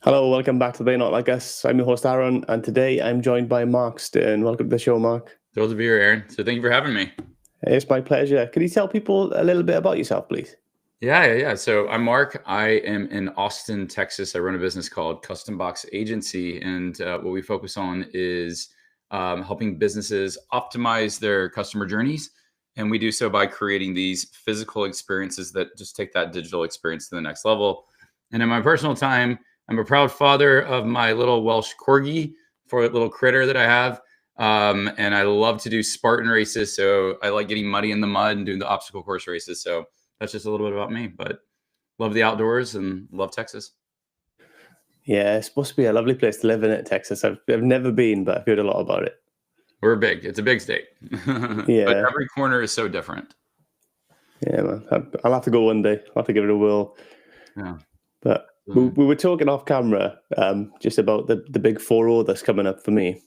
Hello, welcome back to the Not Like Us. I'm your host Aaron, and today I'm joined by Mark Stern. Welcome to the show, Mark. Thrilled to be here, Aaron. So thank you for having me. It's my pleasure. Could you tell people a little bit about yourself, please? Yeah. So I'm Mark. I am in Austin, Texas. I run a business called Custom Box Agency, and what we focus on is helping businesses optimize their customer journeys. And we do so by creating these physical experiences that just take that digital experience to the next level. And in my personal time, I'm a proud father of my little Welsh corgi, for a little critter that I have. And I love to do Spartan races. So I like getting muddy in the mud and doing the obstacle course races. So that's just a little bit about me, but love the outdoors and love Texas. Yeah, it's supposed to be a lovely place to live in it, Texas. I've never been, but I've heard a lot about it. We're big. It's a big state, but Yeah, every corner is so different. yeah, man. I'll have to go one day. I'll have to give it a whirl. Yeah. But we were talking off camera just about the big 4-0 that's coming up for me.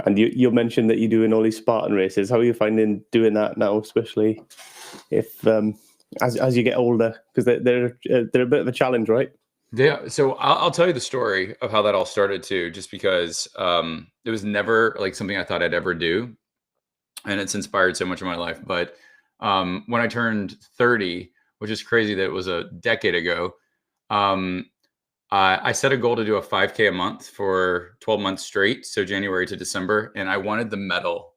And you mentioned that you're doing all these Spartan races. How are you finding doing that now, especially if as you get older? Because they're a bit of a challenge, right? Yeah. So I'll tell you the story of how that all started too, just because it was never like something I thought I'd ever do. And it's inspired so much of my life. But when I turned 30, which is crazy that it was a decade ago, um, I set a goal to do a 5K a month for 12 months straight. So January to December. And I wanted the medal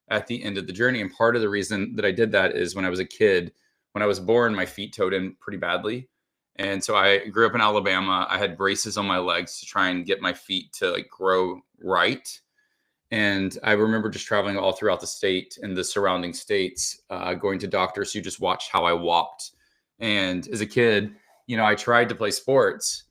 at the end of the journey. And part of the reason that I did that is when I was a kid, when I was born, my feet toed in pretty badly. And so I grew up in Alabama. I had braces on my legs to try and get my feet to like grow right. And I remember just traveling all throughout the state and the surrounding states, going to doctors who just watched how I walked. And as a kid, I tried to play sports,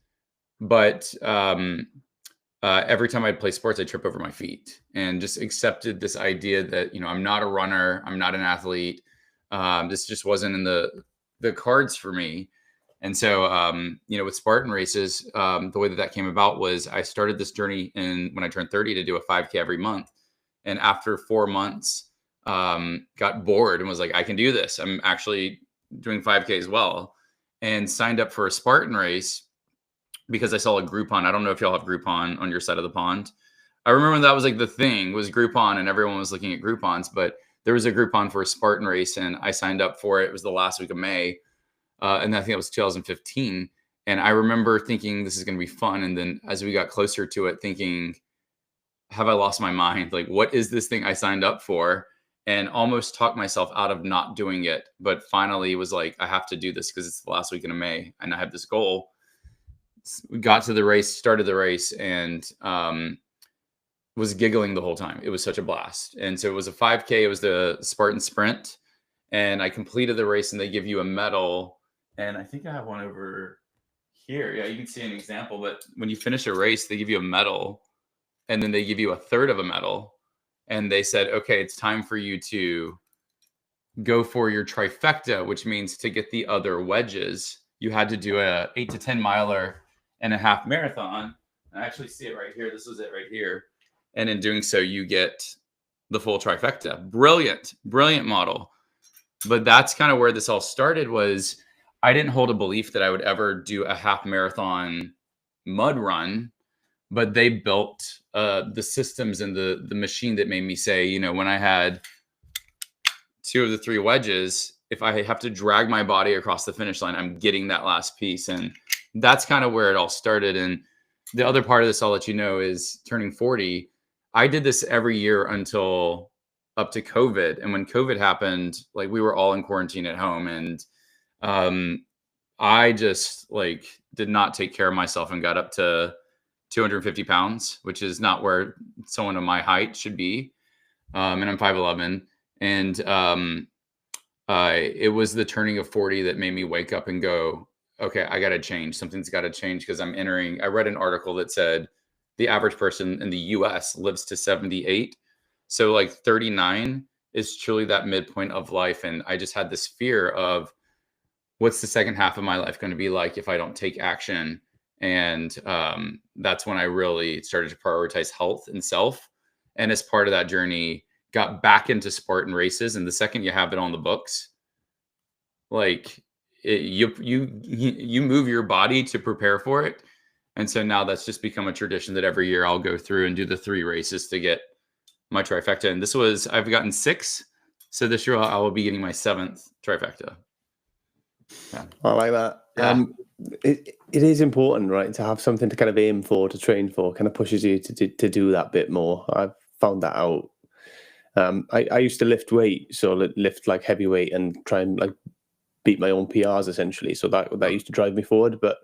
but every time I'd play sports, I'd trip over my feet and just accepted this idea that, I'm not a runner, I'm not an athlete. This just wasn't in the cards for me. And so, with Spartan races, the way that came about was I started this journey when I turned 30 to do a 5K every month. And after 4 months, got bored and was like, I can do this. I'm actually doing 5K as well, and signed up for a Spartan race because I saw a Groupon. I don't know if y'all have Groupon on your side of the pond. I remember when that was like the thing was Groupon and everyone was looking at Groupons, but there was a Groupon for a Spartan race and I signed up for it. It was the last week of May. And I think it was 2015. And I remember thinking this is going to be fun. And then as we got closer to it, thinking, have I lost my mind? Like, what is this thing I signed up for? And almost talked myself out of not doing it. But finally was like, I have to do this because it's the last weekend of May and I have this goal. We got to the race, started the race, and was giggling the whole time. It was such a blast. And so it was a 5K. It was the Spartan Sprint. And I completed the race and they give you a medal. And I think I have one over here. Yeah, you can see an example. But when you finish a race, they give you a medal. And then they give you a third of a medal. And they said, okay, it's time for you to go for your trifecta, which means to get the other wedges, you had to do a 8 to 10 miler and a half marathon. I actually see it right here. This is it right here. And in doing so, you get the full trifecta. Brilliant model. But that's kind of where this all started. Was I didn't hold a belief that I would ever do a half marathon mud run, but they built the systems and the machine that made me say, when I had 2 of the 3 wedges, if I have to drag my body across the finish line, I'm getting that last piece. And that's kind of where it all started. And the other part of this, I'll let you know, is turning 40. I did this every year until up to COVID. And when COVID happened, like we were all in quarantine at home. And I just did not take care of myself and got up to 250 pounds, which is not where someone of my height should be. And I'm 5'11". And it was the turning of 40 that made me wake up and go, okay, I got to change. Something's got to change because I read an article that said the average person in the US lives to 78. So 39 is truly that midpoint of life. And I just had this fear of what's the second half of my life going to be like if I don't take action. And that's when I really started to prioritize health and self. And as part of that journey, got back into Spartan races. And the second you have it on the books, you move your body to prepare for it. And so now that's just become a tradition that every year I'll go through and do the 3 races to get my trifecta. And I've gotten 6. So this year I will be getting my 7th trifecta. Yeah. I like that. Yeah. It is important, right, to have something to kind of aim for, to train for, kind of pushes you to do that bit more. I've found that out. I used to lift weight, so lift like heavy weight and try and like beat my own PRs essentially. So that used to drive me forward. But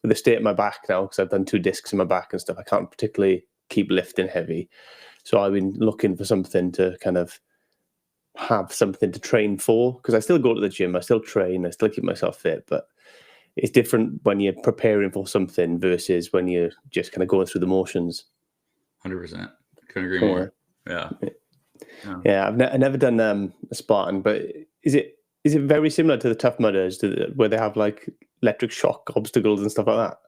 with the state of my back now, because I've done 2 discs in my back and stuff, I can't particularly keep lifting heavy. So I've been looking for something to kind of have something to train for, because I still go to the gym, I still train, I still keep myself fit, but it's different when you're preparing for something versus when you're just kind of going through the motions. 100%. Couldn't agree more. Yeah. Yeah, I've never done a Spartan, but is it very similar to the Tough Mudders, where they have like electric shock obstacles and stuff like that?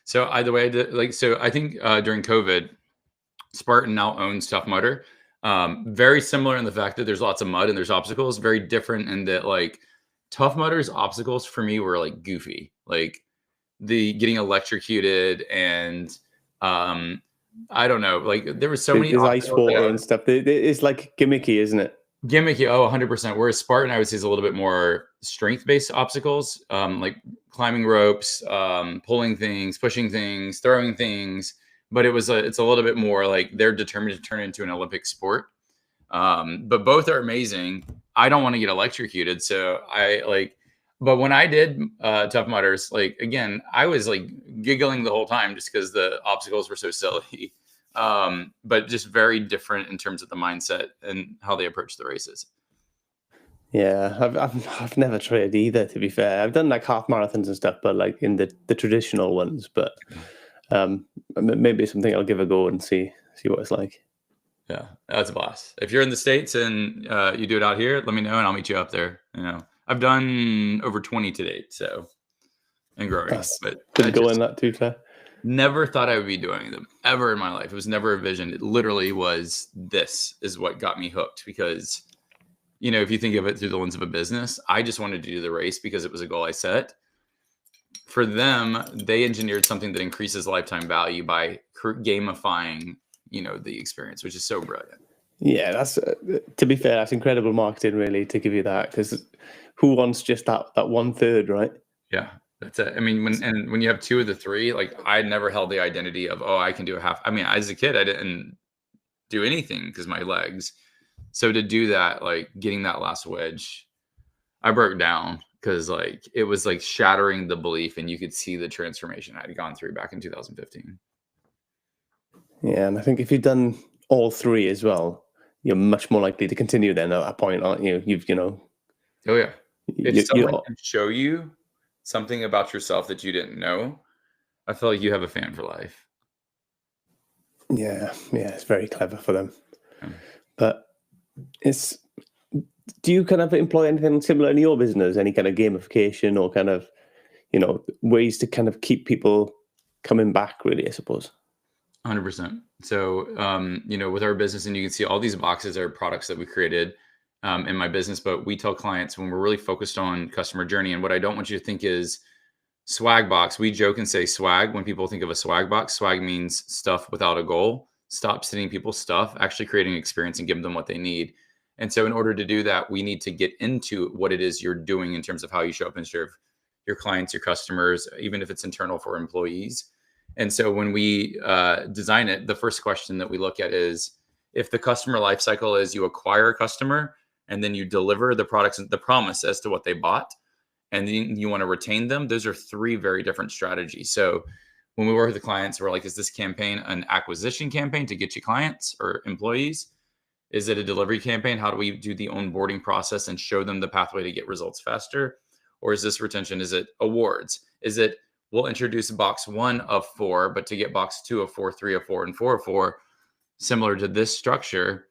So the way I did, I think during COVID, Spartan now owns Tough Mudder. Very similar in the fact that there's lots of mud and there's obstacles. Very different in that, like, Tough Mudder's obstacles for me were like goofy, like the getting electrocuted and I don't know, like there was so many There's ice water and stuff. It's like gimmicky, isn't it? Gimmicky. Oh, 100%. Whereas Spartan, I would say, is a little bit more strength-based obstacles, like climbing ropes, pulling things, pushing things, throwing things. But it's a little bit more like they're determined to turn it into an Olympic sport. But both are amazing. I don't want to get electrocuted, so but when I did Tough Mudders, like, again, I was like giggling the whole time just because the obstacles were so silly. But just very different in terms of the mindset and how they approach the races. Yeah, I've never trained either, to be fair. I've done like half marathons and stuff, but like in the traditional ones. But maybe it's something I'll give a go and see what it's like. Yeah, that's a blast. If you're in the States and you do it out here, let me know and I'll meet you up there. I've done over 20 to date, so, and growing. But good going, that too, fair. Never thought I would be doing them ever in my life. It was never a vision. It literally was, this is what got me hooked, because, if you think of it through the lens of a business, I just wanted to do the race because it was a goal I set. For them, they engineered something that increases lifetime value by gamifying, the experience, which is so brilliant. Yeah, that's to be fair, that's incredible marketing, really, to give you that, because who wants just that 1/3, right? Yeah. That's it. I mean, when you have 2 of the 3, like, I never held the identity of, oh, I can do a half. I mean, as a kid, I didn't do anything because my legs. So to do that, like getting that last wedge, I broke down because like it was like shattering the belief, and you could see the transformation I had gone through back in 2015. Yeah, and I think if you've done all 3 as well, you're much more likely to continue then at that point, aren't you? Oh yeah. If someone can show you something about yourself that you didn't know, I feel like you have a fan for life. Yeah, it's very clever for them. But do you kind of employ anything similar in your business? Any kind of gamification or kind of, ways to kind of keep people coming back, really, I suppose? 100%. So, with our business, and you can see all these boxes are products that we created in my business, but we tell clients when we're really focused on customer journey. And what I don't want you to think is swag box. We joke and say swag. When people think of a swag box, swag means stuff without a goal. Stop sending people stuff, actually creating an experience and giving them what they need. And so in order to do that, we need to get into what it is you're doing in terms of how you show up and serve your clients, your customers, even if it's internal for employees. And so when we design it, the first question that we look at is, if the customer life cycle is you acquire a customer and then you deliver the products, the promise as to what they bought, and then you want to retain them, those are 3 very different strategies. So when we work with the clients, we're like, is this campaign an acquisition campaign to get you clients or employees? Is it a delivery campaign? How do we do the onboarding process and show them the pathway to get results faster? Or is this retention? Is it awards? Is it, we'll introduce box 1 of 4, but to get box 2 of 4, 3 of 4, and 4 of 4, similar to this structure,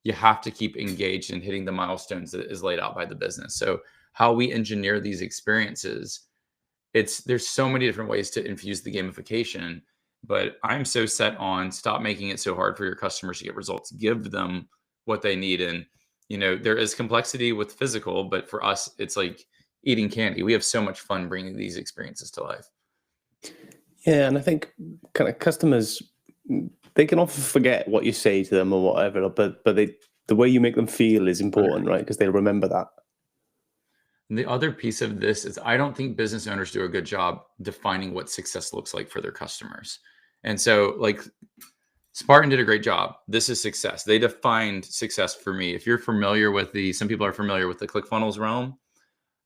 you have to keep engaged in hitting the milestones that is laid out by the business. So how we engineer these experiences, there's so many different ways to infuse the gamification, but I'm so set on stop making it so hard for your customers to get results. Give them what they need. And, there is complexity with physical, but for us, it's like eating candy. We have so much fun bringing these experiences to life. Yeah, and I think kind of customers, they can often forget what you say to them or whatever, but the way you make them feel is important, right? Because they'll remember that. And the other piece of this is I don't think business owners do a good job defining what success looks like for their customers. And so, like, Spartan did a great job. This is success. They defined success for me. If you're familiar with some people are familiar with the ClickFunnels realm,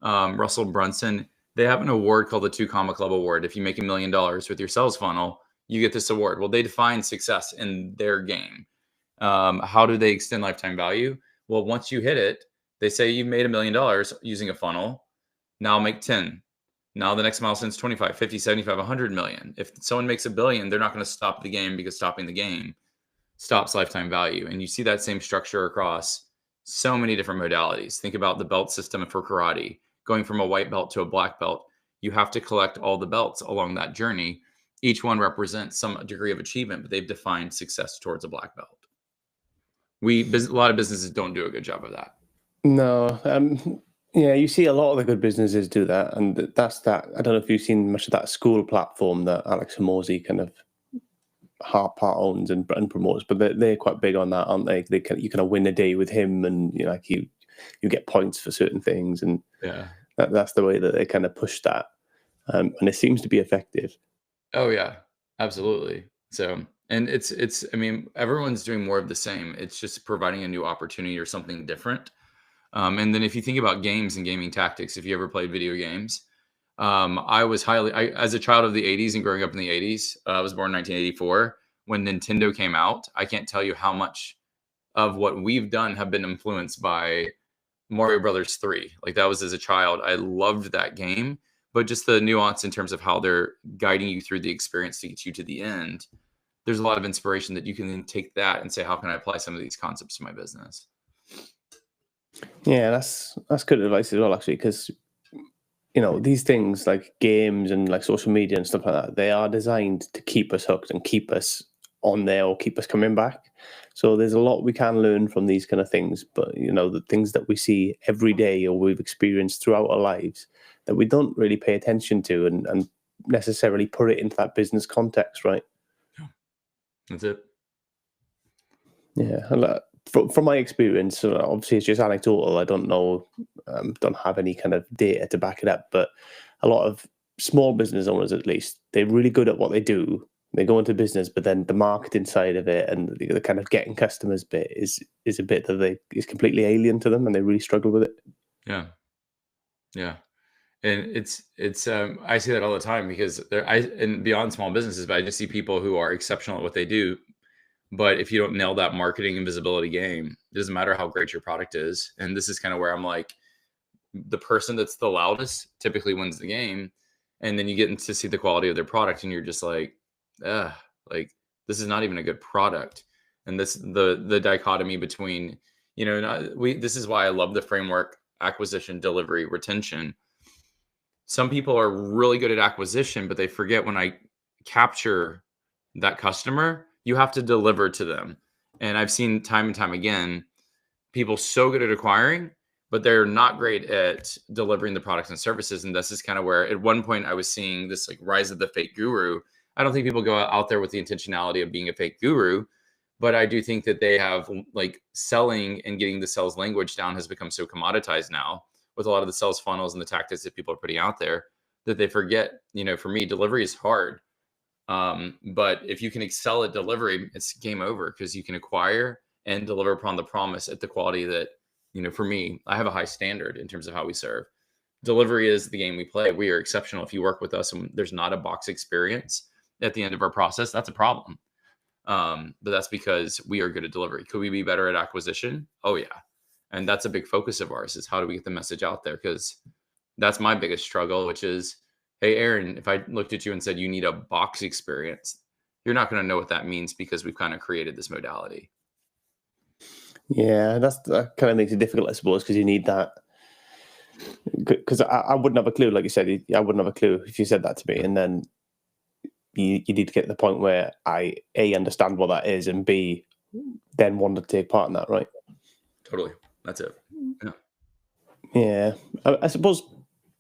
Russell Brunson, they have an award called the 2 Comma Club Award. If you make $1 million with your sales funnel, you get this award. Well, they define success in their game. How do they extend lifetime value? Well, once you hit it, they say you've made $1 million using a funnel. Now make 10. Now the next milestone is 25, 50, 75, 100 million. If someone makes $1 billion, they're not going to stop the game because stopping the game stops lifetime value. And you see that same structure across so many different modalities. Think about the belt system for karate, going from a white belt to a black belt. You have to collect all the belts along that journey. Each one represents some degree of achievement, but they've defined success towards a black belt. A lot of businesses don't do a good job of that. No, yeah, you see a lot of the good businesses do that, and that's that. I don't know if you've seen much of that school platform that Alex Hormozy kind of part owns and promotes, but they're quite big on that, aren't they? You kind of win a day with him, and you get points for certain things, and Yeah. that's the way that they kind of push that, and it seems to be effective. Oh yeah, absolutely. So, and I mean, everyone's doing more of the same. It's just providing a new opportunity or something different. And then if you think about games and gaming tactics, if you ever played video games, as a child of the 80s and growing up in the 80s, I was born in 1984. When Nintendo came out, I can't tell you how much of what we've done have been influenced by Mario Brothers 3. Like that was as a child. I loved that game, but just the nuance in terms of how they're guiding you through the experience to get you to the end. There's a lot of inspiration that you can then take that and say, how can I apply some of these concepts to my business? Yeah, that's good advice as well, actually, because these things like games and like social media and stuff like that, they are designed to keep us hooked and keep us on there or keep us coming back. So there's a lot we can learn from these kind of things, but the things that we see every day or we've experienced throughout our lives that we don't really pay attention to and necessarily put it into that business context, right? That's it. Yeah, and, from my experience, obviously it's just anecdotal. I don't know, don't have any kind of data to back it up. But a lot of small business owners, at least, they're really good at what they do. They go into business, but then the marketing side of it and the kind of getting customers bit is a bit that is completely alien to them, and they really struggle with it. Yeah. Yeah. And I see that all the time because and beyond small businesses, but I just see people who are exceptional at what they do. But if you don't nail that marketing and visibility game, it doesn't matter how great your product is. And this is kind of where I'm like, the person that's the loudest typically wins the game. And then you get into see the quality of their product and you're just like, like this is not even a good product. And the dichotomy between, this is why I love the framework: acquisition, delivery, retention. Some people are really good at acquisition, but they forget when I capture that customer, you have to deliver to them. And I've seen time and time again, people so good at acquiring, but they're not great at delivering the products and services. And this is kind of where at one point I was seeing this like rise of the fake guru. I don't think people go out there with the intentionality of being a fake guru, but I do think that they have like selling and getting the sales language down has become so commoditized now with a lot of the sales funnels and the tactics that people are putting out there that they forget, for me, delivery is hard. But if you can excel at delivery, it's game over because you can acquire and deliver upon the promise at the quality that, for me, I have a high standard in terms of how we serve. Delivery is the game we play. We are exceptional. If you work with us and there's not a box experience at the end of our process, that's a problem. But that's because we are good at delivery. Could we be better at acquisition? Oh yeah. And that's a big focus of ours is how do we get the message out there? Because that's my biggest struggle, which is, hey, Aaron, if I looked at you and said you need a box experience, you're not going to know what that means because we've kind of created this modality. Yeah, that kind of makes it difficult, I suppose, because you need that. Because I wouldn't have a clue, like you said, I wouldn't have a clue if you said that to me. And then you need to get to the point where I, A, understand what that is, and B, then want to take part in that, right? Totally. That's it. Yeah. Yeah. I suppose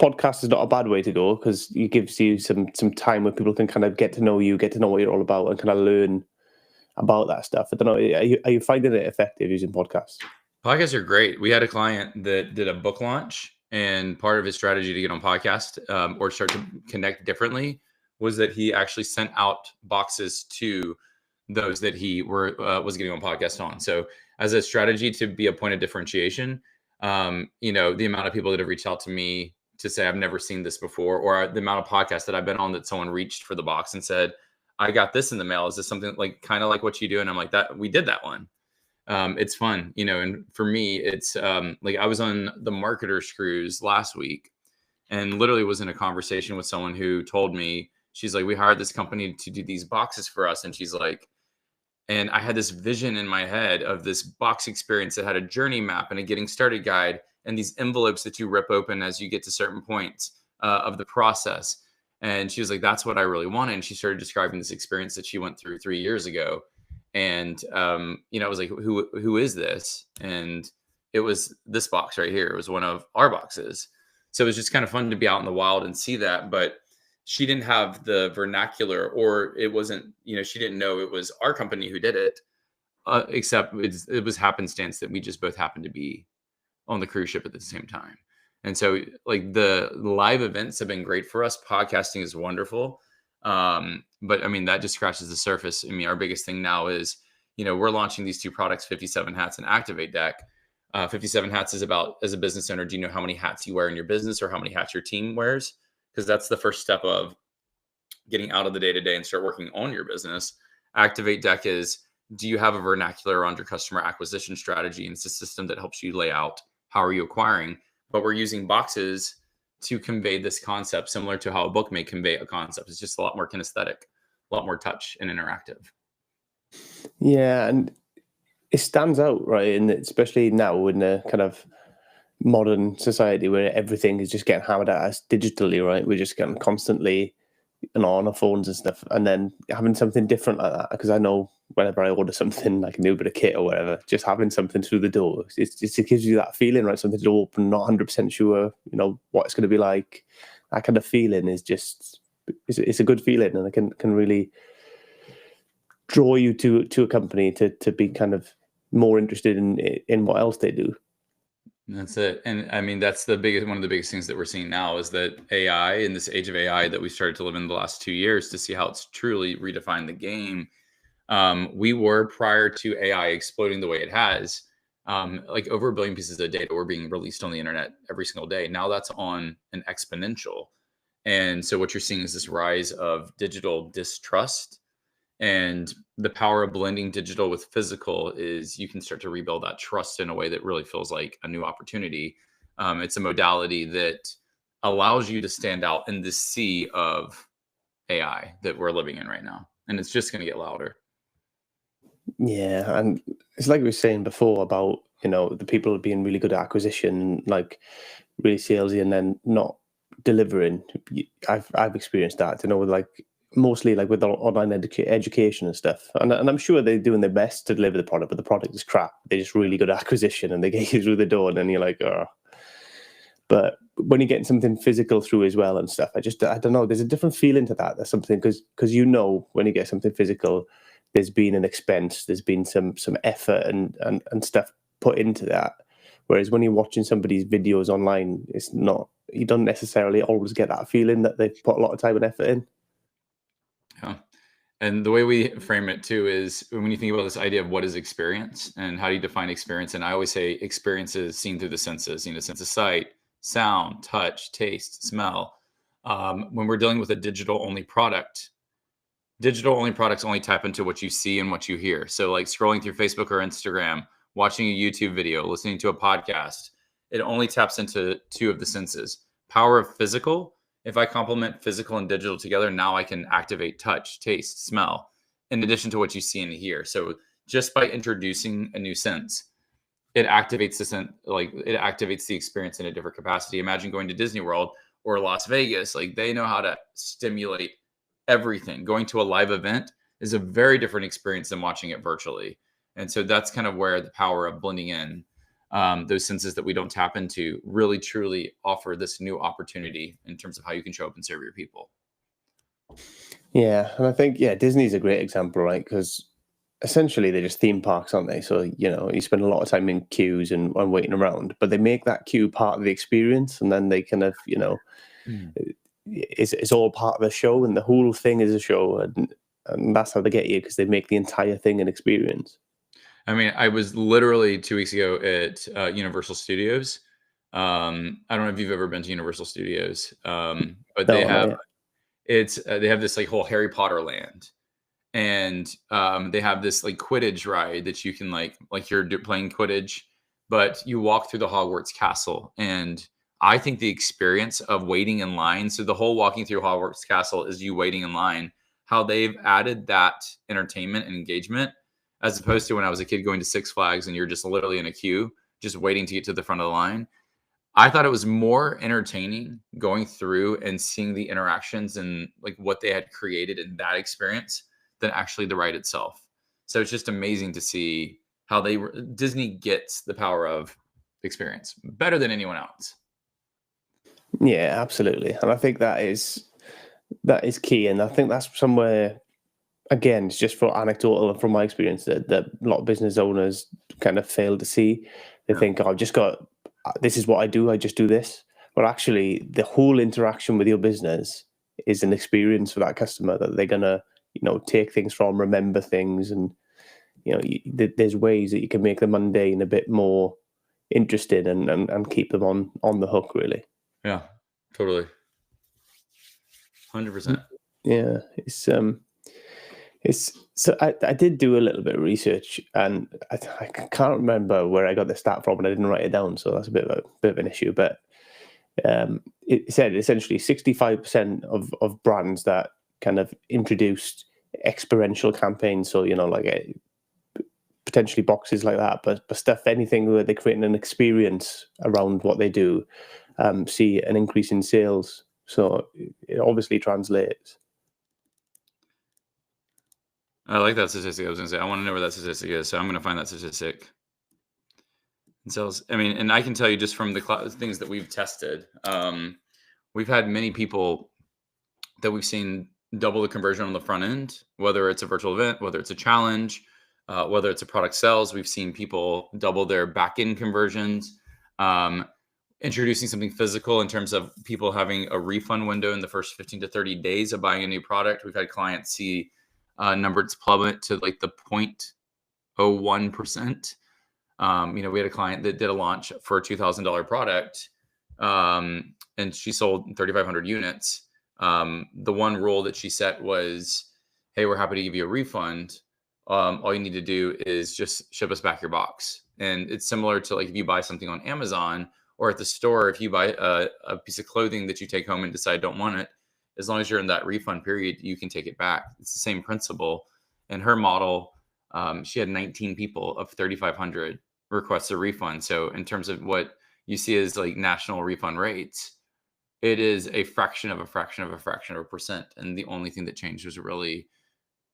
podcast is not a bad way to go because it gives you some time where people can kind of get to know you, get to know what you're all about, and kind of learn about that stuff. I don't know. Are you finding it effective using podcasts? Podcasts are great. We had a client that did a book launch, and part of his strategy to get on podcast or start to connect differently was that he actually sent out boxes to those that he was getting on podcast on. So as a strategy to be a point of differentiation, the amount of people that have reached out to me to say, I've never seen this before, or the amount of podcasts that I've been on that someone reached for the box and said, I got this in the mail. Is this something like kind of like what you do? And I'm like, that we did that one. It's fun, and for me, it's like I was on the Marketer's Cruise last week and literally was in a conversation with someone who told me, she's like, we hired this company to do these boxes for us. And she's like, and I had this vision in my head of this box experience that had a journey map and a getting started guide and these envelopes that you rip open as you get to certain points of the process. And she was like, that's what I really wanted. And she started describing this experience that she went through 3 years ago. And, I was like, who is this? And it was this box right here. It was one of our boxes. So it was just kind of fun to be out in the wild and see that. But she didn't have the vernacular, or it wasn't, she didn't know it was our company who did it, except it was happenstance that we just both happened to be on the cruise ship at the same time. And so like the live events have been great for us. Podcasting is wonderful. But I mean, that just scratches the surface. I mean, our biggest thing now is, we're launching these two products, 57 Hats and Activate Deck. 57 Hats is about, as a business owner, do you know how many hats you wear in your business or how many hats your team wears? Because that's the first step of getting out of the day-to-day and start working on your business. Activate Deck is, do you have a vernacular around your customer acquisition strategy? And it's a system that helps you lay out how are you acquiring. But we're using boxes to convey this concept, similar to how a book may convey a concept. It's just a lot more kinesthetic, a lot more touch and interactive. Yeah, and it stands out, right? And especially now in a kind of modern society where everything is just getting hammered at us digitally, right? We're just getting constantly on our phones and stuff, and then having something different like that. Because I know whenever I order something like a new bit of kit or whatever, just having something through the door, it gives you that feeling, right? Something to open, not 100% sure, what it's going to be like. That kind of feeling is just, it's a good feeling, and it can really draw you to a company to be kind of more interested in what else they do. That's it. And I mean, that's one of the biggest things that we're seeing now is that AI, in this age of AI that we started to live in the last 2 years, to see how it's truly redefined the game. We were, prior to AI exploding the way it has, like over 1 billion pieces of data were being released on the internet every single day. Now that's on an exponential. And so what you're seeing is this rise of digital distrust. And the power of blending digital with physical is you can start to rebuild that trust in a way that really feels like a new opportunity. It's a modality that allows you to stand out in this sea of AI that we're living in right now. And it's just going to get louder. Yeah, and it's like we were saying before about, the people being really good at acquisition, like really salesy, and then not delivering. I've experienced that, like mostly like with online education and stuff. And I'm sure they're doing their best to deliver the product, but the product is crap. They're just really good at acquisition and they get you through the door, and then you're like, oh. But when you're getting something physical through as well and stuff, I don't know. There's a different feeling to that. There's something because when you get something physical, there's been an expense, there's been some effort and stuff put into that. Whereas when you're watching somebody's videos online, it's not. You don't necessarily always get that feeling that they've put a lot of time and effort in. Yeah. And the way we frame it too is when you think about this idea of what is experience and how do you define experience? And I always say experience is seen through the senses, sense of sight, sound, touch, taste, smell. When we're dealing with a digital-only products only tap into what you see and what you hear. So like scrolling through Facebook or Instagram, watching a YouTube video, listening to a podcast, it only taps into 2 of the senses. Power of physical. If I complement physical and digital together, now I can activate touch, taste, smell, in addition to what you see and hear. So just by introducing a new sense, it activates it activates the experience in a different capacity. Imagine going to Disney World or Las Vegas. Like, they know how to stimulate everything. Going to a live event is a very different experience than watching it virtually. And so that's kind of where the power of blending in those senses that we don't tap into really truly offer this new opportunity in terms of how you can show up and serve your people. Yeah, and I think Disney's a great example, right? Because essentially they're just theme parks, aren't they? So you spend a lot of time in queues and waiting around, but they make that queue part of the experience, and then they kind of Mm. it's all part of the show, and the whole thing is a show, and that's how they get you because they make the entire thing an experience. I mean, I was literally 2 weeks ago at Universal Studios. I don't know if you've ever been to Universal Studios, but No, no, yeah. they have this like whole Harry Potter land, and they have this like Quidditch ride that you can like you're playing Quidditch, but you walk through the Hogwarts castle. And I think the experience of waiting in line, so the whole walking through Hogwarts castle is you waiting in line, how they've added that entertainment and engagement, as opposed to when I was a kid going to Six Flags and you're just literally in a queue just waiting to get to the front of the line. I thought it was more entertaining going through and seeing the interactions and like what they had created in that experience than actually the ride itself. So it's just amazing to see how Disney gets the power of experience better than anyone else. Yeah, absolutely. And I think that is key, and I think that's somewhere, again, it's just for anecdotal and from my experience, that a lot of business owners kind of fail to see. They Yeah. think, "Oh, I've just got this is what I do. I just do this." But actually, the whole interaction with your business is an experience for that customer that they're gonna, take things from, remember things, and there's ways that you can make the mundane a bit more interesting and keep them on the hook, really. Yeah, totally. 100%. Yeah, it's so I did do a little bit of research, and I can't remember where I got the stat from, and I didn't write it down, so that's a bit of an issue. But it said essentially 65% of brands that kind of introduced experiential campaigns, so like potentially boxes like that, but stuff, anything where they're creating an experience around what they do, see an increase in sales. So it obviously translates. I like that statistic. I was going to say, I want to know where that statistic is. So I'm going to find that statistic. And sales, I mean, and I can tell you just from the things that we've tested, we've had many people that we've seen double the conversion on the front end, whether it's a virtual event, whether it's a challenge, whether it's a product sales. We've seen people double their back end conversions, um, introducing something physical in terms of people having a refund window in the first 15 to 30 days of buying a new product. We've had clients see numbers plummet to like the 0.01%. We had a client that did a launch for a $2,000 product, and she sold 3,500 units. The one rule that she set was, "Hey, we're happy to give you a refund. All you need to do is just ship us back your box." And it's similar to like if you buy something on Amazon or at the store, if you buy a piece of clothing that you take home and decide don't want it, as long as you're in that refund period, you can take it back. It's the same principle. And her model, she had 19 people of 3,500 requests a refund. So in terms of what you see as like national refund rates, it is a fraction of a fraction of a fraction of a percent. And the only thing that changed was really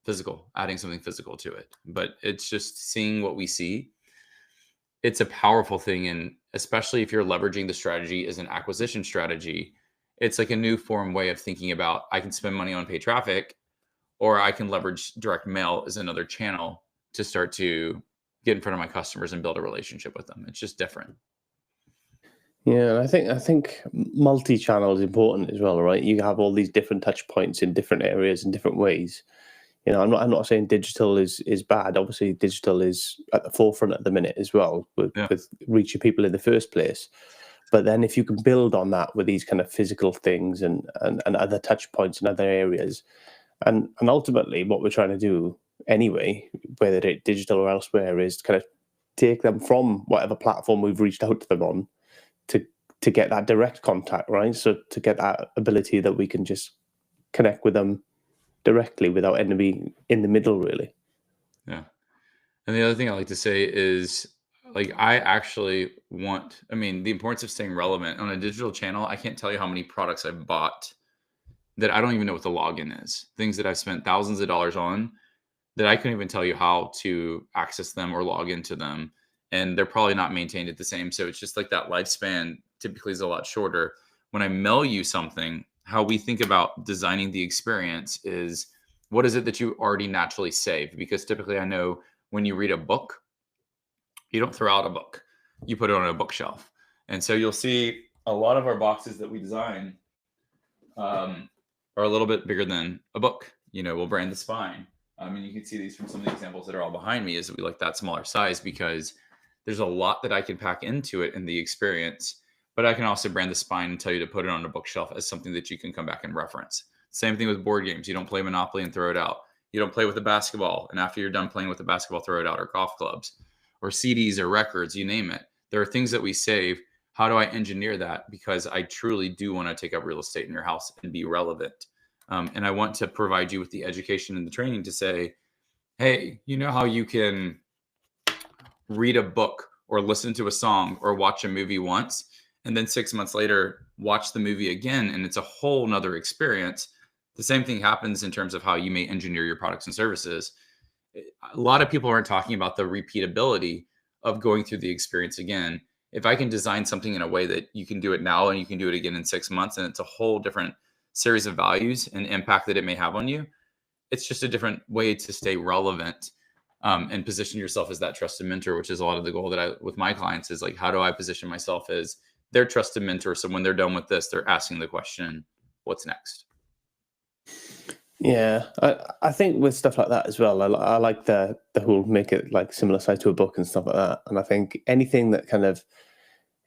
physical, adding something physical to it. But it's just seeing what we see. It's a powerful thing. And especially if you're leveraging the strategy as an acquisition strategy, it's like a new form way of thinking about I can spend money on paid traffic, or I can leverage direct mail as another channel to start to get in front of my customers and build a relationship with them. It's just different. Yeah, and I think multi-channel is important as well, right? You have all these different touch points in different areas in different ways. I'm not saying digital is bad. Obviously, digital is at the forefront at the minute as well Yeah. with reaching people in the first place. But then if you can build on that with these kind of physical things and other touch points in other areas, and ultimately what we're trying to do anyway, whether it's digital or elsewhere, is kind of take them from whatever platform we've reached out to them on to to get that direct contact, right? So to get that ability that we can just connect with them directly without enemy in the middle, really. Yeah. And the other thing I like to say is like I actually want, I mean, the importance of staying relevant on a digital channel. I can't tell you how many products I've bought that I don't even know what the login is. Things that I've spent thousands of dollars on that I couldn't even tell you how to access them or log into them. and they're probably not maintained at the same. So it's just like that lifespan typically is a lot shorter. When I mail you something, how we think about designing the experience is, what is it that you already naturally save? Because typically I know when you read a book, you don't throw out a book, you put it on a bookshelf. And so you'll see a lot of our boxes that we design are a little bit bigger than a book. We'll brand the spine. And you can see these from some of the examples that are all behind me, is that we like that smaller size because there's a lot that I can pack into it in the experience, but I can also brand the spine and tell you to put it on a bookshelf as something that you can come back and reference. Same thing with board games. You don't play Monopoly and throw it out. You don't play with a basketball, and after you're done playing with the basketball, throw it out, or golf clubs, or CDs or records, you name it. There are things that we save. How do I engineer that? Because I truly do want to take up real estate in your house and be relevant. And I want to provide you with the education and the training to say, hey, you know how you can read a book or listen to a song or watch a movie once, and then 6 months later, watch the movie again, and it's a whole nother experience. The same thing happens in terms of how you may engineer your products and services. A lot of people aren't talking about the repeatability of going through the experience again. If I can design something in a way that you can do it now and you can do it again in 6 months, and it's a whole different series of values and impact that it may have on you, it's just a different way to stay relevant, and position yourself as that trusted mentor, which is a lot of the goal that I, with my clients, is like, how do I position myself as their trusted mentor? So when they're done with this, they're asking the question, what's next? Yeah, I think with stuff like that as well, I like the whole make it like similar size to a book and stuff like that. And I think anything that kind of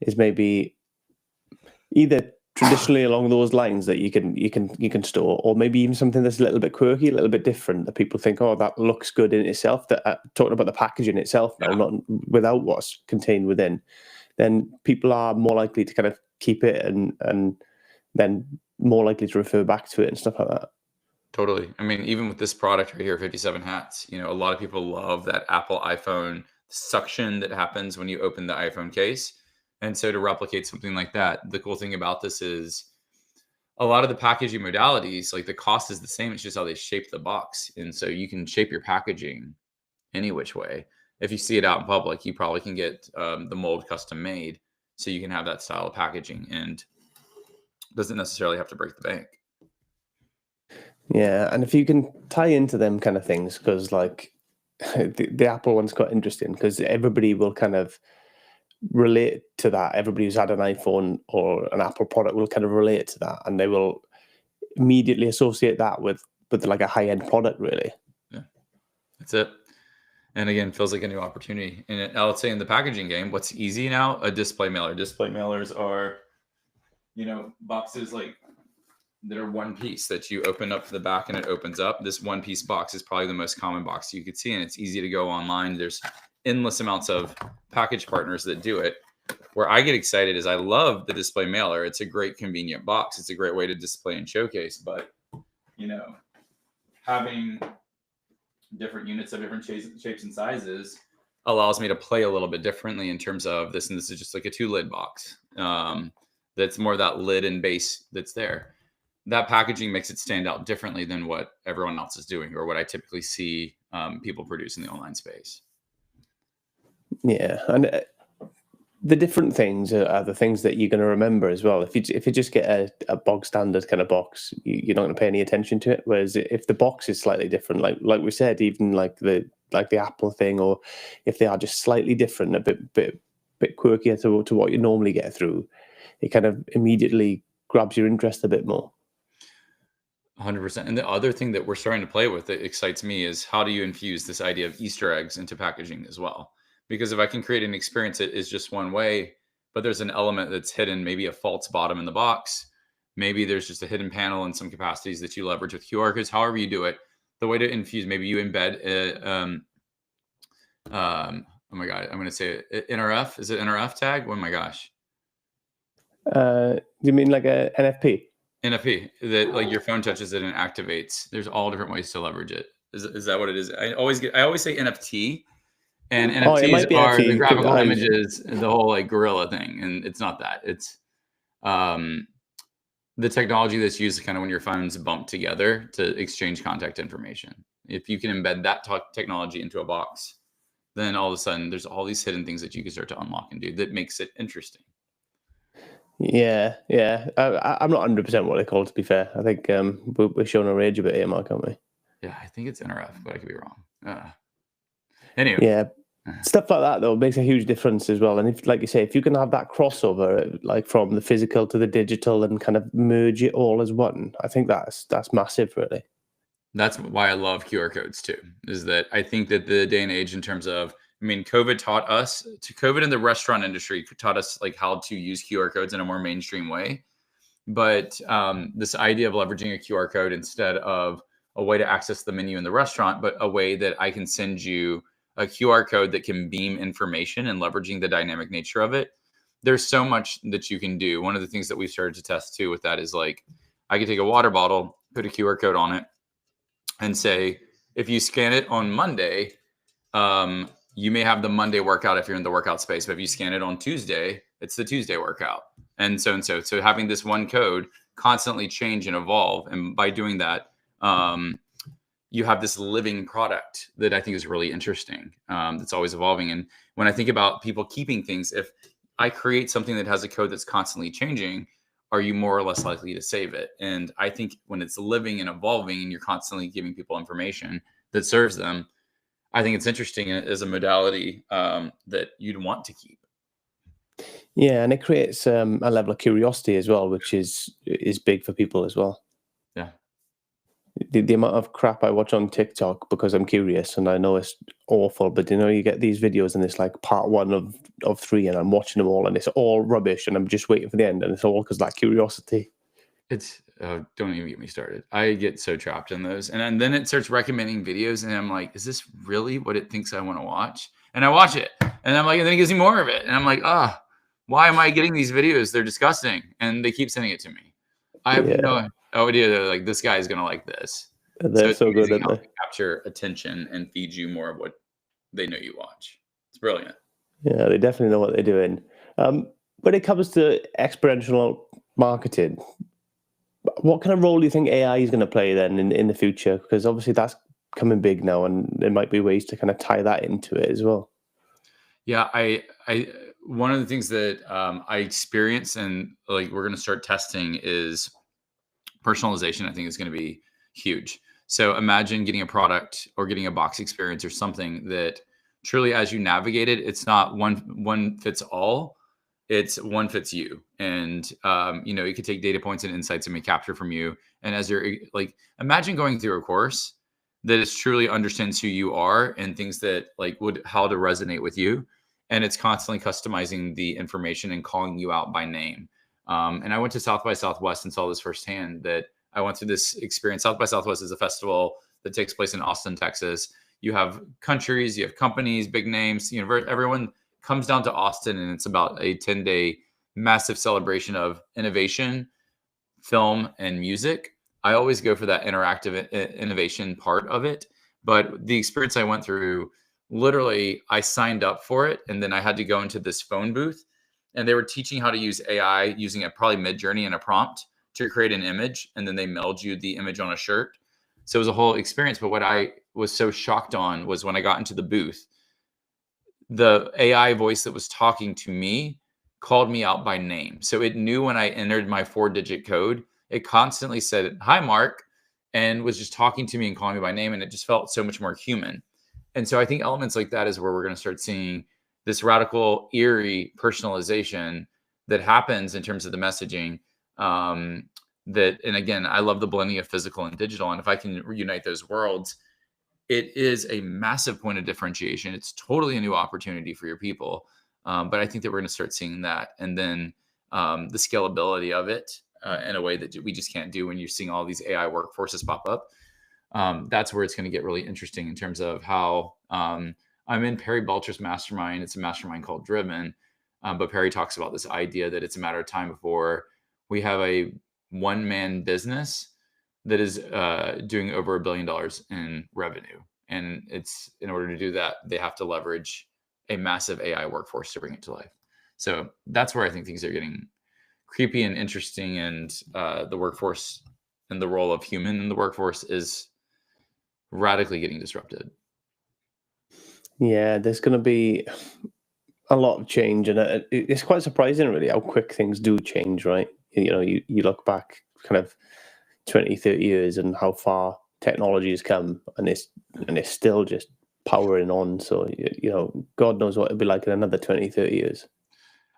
is maybe either traditionally along those lines that you can store, or maybe even something that's a little bit quirky, a little bit different, that people think, oh, that looks good in itself. That talking about the packaging itself now, not without what's contained within, then people are more likely to kind of keep it and then more likely to refer back to it and stuff like that. Totally. I mean, even with this product right here, 57 hats, a lot of people love that Apple iPhone suction that happens when you open the iPhone case. And so to replicate something like that, the cool thing about this is a lot of the packaging modalities, like the cost is the same. It's just how they shape the box. And so you can shape your packaging any which way. If you see it out in public, you probably can get the mold custom made so you can have that style of packaging, and doesn't necessarily have to break the bank. Yeah, and if you can tie into them kind of things, because like the Apple one's quite interesting because everybody will kind of relate to that. Everybody who's had an iPhone or an Apple product will kind of relate to that, and they will immediately associate that with like a high-end product, really. Yeah, that's it. And again, feels like a new opportunity. And I would say in the packaging game, what's easy now? A display mailer. Display mailers are, boxes like that are one piece that you open up to the back and it opens up. This one piece box is probably the most common box you could see, and it's easy to go online. There's endless amounts of package partners that do it. Where I get excited is I love the display mailer. It's a great convenient box. It's a great way to display and showcase, but having different units of different shapes and sizes allows me to play a little bit differently in terms of this. And this is just like a 2-lid box. That's more that lid and base that's there. That packaging makes it stand out differently than what everyone else is doing, or what I typically see people produce in the online space. Yeah, and the different things are the things that you're going to remember as well. If you just get a bog standard kind of box, you're not going to pay any attention to it. Whereas if the box is slightly different, like we said, even like the Apple thing, or if they are just slightly different, a bit quirkier to what you normally get through, it kind of immediately grabs your interest a bit more. 100%. And the other thing that we're starting to play with that excites me is, how do you infuse this idea of Easter eggs into packaging as well? Because if I can create an experience that is just one way, but there's an element that's hidden, maybe a false bottom in the box, maybe there's just a hidden panel in some capacities that you leverage with QR codes, however you do it, the way to infuse, maybe you embed oh my God, I'm going to say it, NRF. Is it NRF tag? Oh my gosh. Do you mean like a NFP? NFP, that like your phone touches it and activates. There's all different ways to leverage it. Is that what it is? I always say NFT, and NFTs are the graphical images, the whole like gorilla thing, and it's not that. It's the technology that's used kind of when your phones bump together to exchange contact information. If you can embed that technology into a box, then all of a sudden there's all these hidden things that you can start to unlock and do that makes it interesting. Yeah, yeah. I'm not 100% what they call, to be fair. I think we're showing our age a bit here, Mark, aren't we? Yeah, I think it's NRF, but I could be wrong. Anyway. Yeah. Stuff like that, though, makes a huge difference as well. And if, like you say, if you can have that crossover, like from the physical to the digital, and kind of merge it all as one, I think that's massive, really. That's why I love QR codes too, is that I think that the day and age in terms of, I mean, COVID in the restaurant industry taught us like how to use QR codes in a more mainstream way. But this idea of leveraging a QR code instead of a way to access the menu in the restaurant, but a way that I can send you a QR code that can beam information and leveraging the dynamic nature of it. There's so much that you can do. One of the things that we've started to test too with that is like, I could take a water bottle, put a QR code on it, and say, if you scan it on Monday, you may have the Monday workout if you're in the workout space, but if you scan it on Tuesday, it's the Tuesday workout. And so. So having this one code constantly change and evolve. And by doing that, you have this living product that I think is really interesting. That's always evolving. And when I think about people keeping things, if I create something that has a code that's constantly changing, are you more or less likely to save it? And I think when it's living and evolving and you're constantly giving people information that serves them, I think it's interesting as a modality that you'd want to keep. Yeah, and it creates a level of curiosity as well, which is big for people as well. Yeah. The amount of crap I watch on TikTok because I'm curious, and I know it's awful, but you get these videos and it's like part 1 of 3, and I'm watching them all, and it's all rubbish, and I'm just waiting for the end, and it's all because that curiosity. It's don't even get me started. I get so trapped in those, and then it starts recommending videos, and I'm like, is this really what it thinks I want to watch? And I watch it, and I'm like, and then it gives me more of it, and I'm like, why am I getting these videos? They're disgusting, and they keep sending it to me. I have no idea that like this guy is gonna like this. They're so good, aren't how they? they capture attention and feed you more of what they know you watch. It's brilliant. Yeah, they definitely know what they're doing. When it comes to exponential marketing, what kind of role do you think AI is going to play then in the future? Because obviously that's coming big now, and there might be ways to kind of tie that into it as well. Yeah, I one of the things that I experience and like we're going to start testing is personalization. I think is going to be huge. So imagine getting a product or getting a box experience or something that truly, as you navigate it, it's not one fits all. It's one fits you, and you could take data points and insights and may capture from you. And as you're like, imagine going through a course that is truly understands who you are and things that like would how to resonate with you, and it's constantly customizing the information and calling you out by name. And I went to South by Southwest and saw this firsthand. That I went through this experience. South by Southwest is a festival that takes place in Austin, Texas. You have countries, you have companies, big names, everyone comes down to Austin, and it's about a 10-day massive celebration of innovation, film, and music. I always go for that interactive innovation part of it. But the experience I went through, literally, I signed up for it, and then I had to go into this phone booth, and they were teaching how to use AI using a probably Mid-Journey and a prompt to create an image, and then they mailed you the image on a shirt. So it was a whole experience. But what I was so shocked on was when I got into the booth, the AI voice that was talking to me called me out by name. So it knew when I entered my 4-digit code, it constantly said, "Hi, Mark," and was just talking to me and calling me by name. And it just felt so much more human. And so I think elements like that is where we're going to start seeing this radical, eerie personalization that happens in terms of the messaging. And again, I love the blending of physical and digital. And if I can reunite those worlds, it is a massive point of differentiation. It's totally a new opportunity for your people. But I think that we're going to start seeing that. And then the scalability of it in a way that we just can't do when you're seeing all these AI workforces pop up. That's where it's going to get really interesting in terms of how I'm in Perry Belcher's mastermind. It's a mastermind called Driven. But Perry talks about this idea that it's a matter of time before we have a one-man business that is doing over $1 billion in revenue. And it's in order to do that, they have to leverage a massive AI workforce to bring it to life. So that's where I think things are getting creepy and interesting. And the workforce and the role of human in the workforce is radically getting disrupted. Yeah, there's going to be a lot of change, and it's quite surprising, really, how quick things do change, right? You look back kind of 20, 30 years and how far technology has come, and it's still just powering on. So, God knows what it'll be like in another 20, 30 years.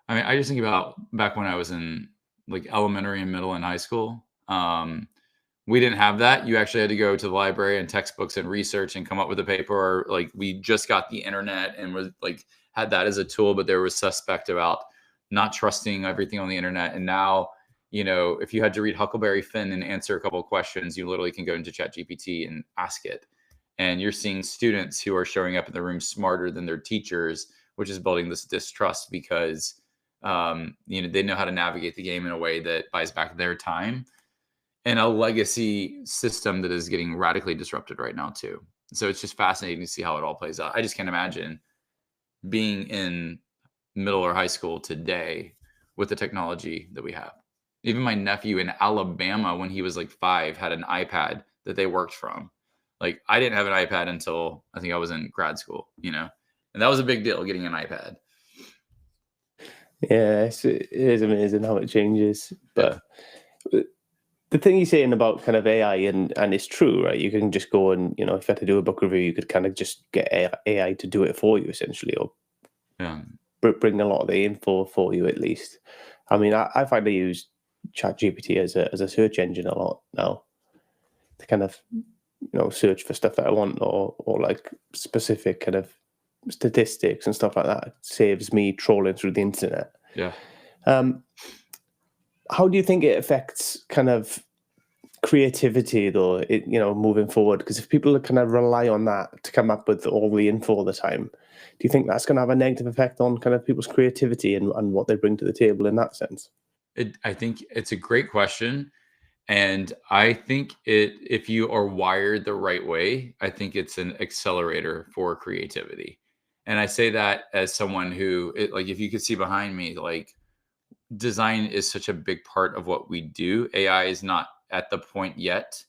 I mean, I just think about back when I was in like elementary and middle and high school. We didn't have that. You actually had to go to the library and textbooks and research and come up with a paper. Or like we just got the internet and was like had that as a tool, but there was suspect about not trusting everything on the internet. And now, if you had to read Huckleberry Finn and answer a couple of questions, you literally can go into ChatGPT and ask it. And you're seeing students who are showing up in the room smarter than their teachers, which is building this distrust because they know how to navigate the game in a way that buys back their time, and a legacy system that is getting radically disrupted right now too. So it's just fascinating to see how it all plays out. I just can't imagine being in middle or high school today with the technology that we have. Even my nephew in Alabama, when he was like 5, had an iPad that they worked from. Like I didn't have an iPad until I think I was in grad school, and that was a big deal getting an iPad. Yeah, it is amazing how it changes. Yeah. But the thing you're saying about kind of AI, and it's true, right? You can just go and, if you had to do a book review, you could kind of just get AI to do it for you, essentially, or Yeah. bring a lot of the info for you, at least. I mean, I find I use ChatGPT as a search engine a lot now to kind of, search for stuff that I want, or like specific kind of statistics and stuff like that. It saves me trolling through the internet. Yeah. Um, how do you think it affects kind of creativity, though, moving forward? Because if people kind of rely on that to come up with all the info all the time, do you think that's going to have a negative effect on kind of people's creativity and what they bring to the table in that sense? I think it's a great question. And I think if you are wired the right way, I think it's an accelerator for creativity. And I say that as someone who, like, if you could see behind me, like, design is such a big part of what we do. AI is not at the point yet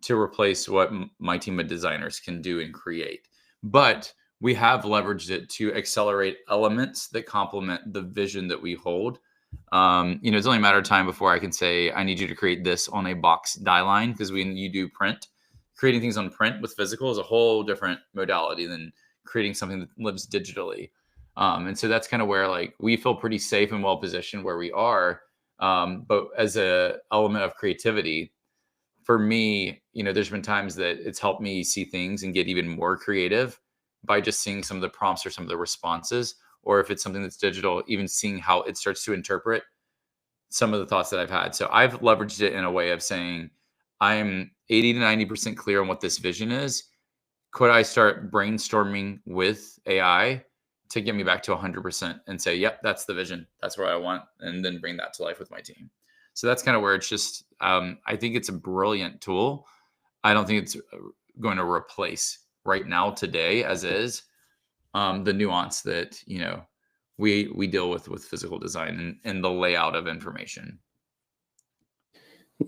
to replace what my team of designers can do and create. But we have leveraged it to accelerate elements that complement the vision that we hold. It's only a matter of time before I can say, I need you to create this on a box die line. Because when you do print, creating things on print with physical is a whole different modality than creating something that lives digitally. And so that's kind of where like we feel pretty safe and well positioned where we are. But as a element of creativity, for me, there's been times that it's helped me see things and get even more creative by just seeing some of the prompts or some of the responses, or if it's something that's digital, even seeing how it starts to interpret some of the thoughts that I've had. So I've leveraged it in a way of saying, I'm 80 to 90% clear on what this vision is. Could I start brainstorming with AI to get me back to 100% and say, yep, that's the vision. That's where I want. And then bring that to life with my team. So that's kind of where it's just, I think it's a brilliant tool. I don't think it's going to replace right now, today, as is, the nuance that, we deal with physical design and the layout of information.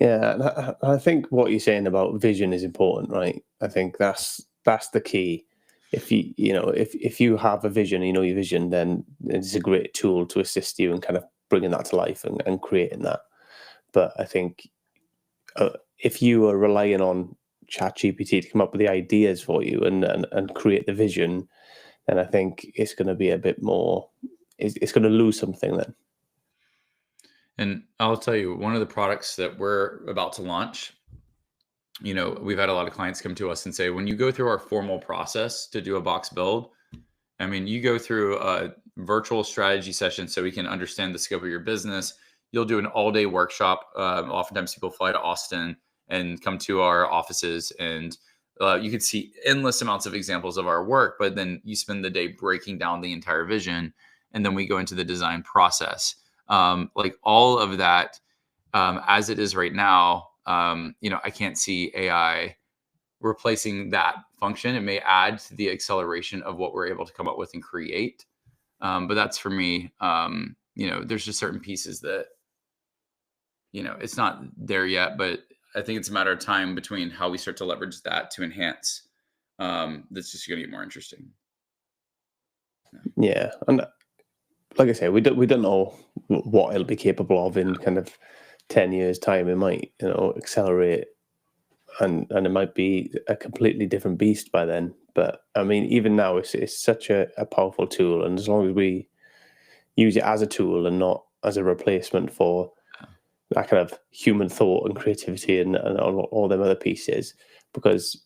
Yeah, and I think what you're saying about vision is important, right? I think that's the key. If if you have a vision, your vision, then it's a great tool to assist you in kind of bringing that to life and creating that. But I think if you are relying on ChatGPT to come up with the ideas for you and create the vision, then I think it's going to be a bit more. It's going to lose something then. And I'll tell you, one of the products that we're about to launch, we've had a lot of clients come to us and say, when you go through our formal process to do a box build, I mean, you go through a virtual strategy session so we can understand the scope of your business. You'll do an all-day workshop. Oftentimes people fly to Austin and come to our offices, and you could see endless amounts of examples of our work, but then you spend the day breaking down the entire vision, and then we go into the design process. Like all of that, as it is right now, I can't see AI replacing that function. It may add to the acceleration of what we're able to come up with and create. But that's for me, there's just certain pieces that, it's not there yet, but I think it's a matter of time between how we start to leverage that to enhance. That's just going to get more interesting. Yeah, and like I say, we don't know what it'll be capable of in kind of 10 years' time. It might, accelerate, and it might be a completely different beast by then. But I mean, even now, it's such a powerful tool, and as long as we use it as a tool and not as a replacement for that kind of human thought and creativity and all them other pieces, because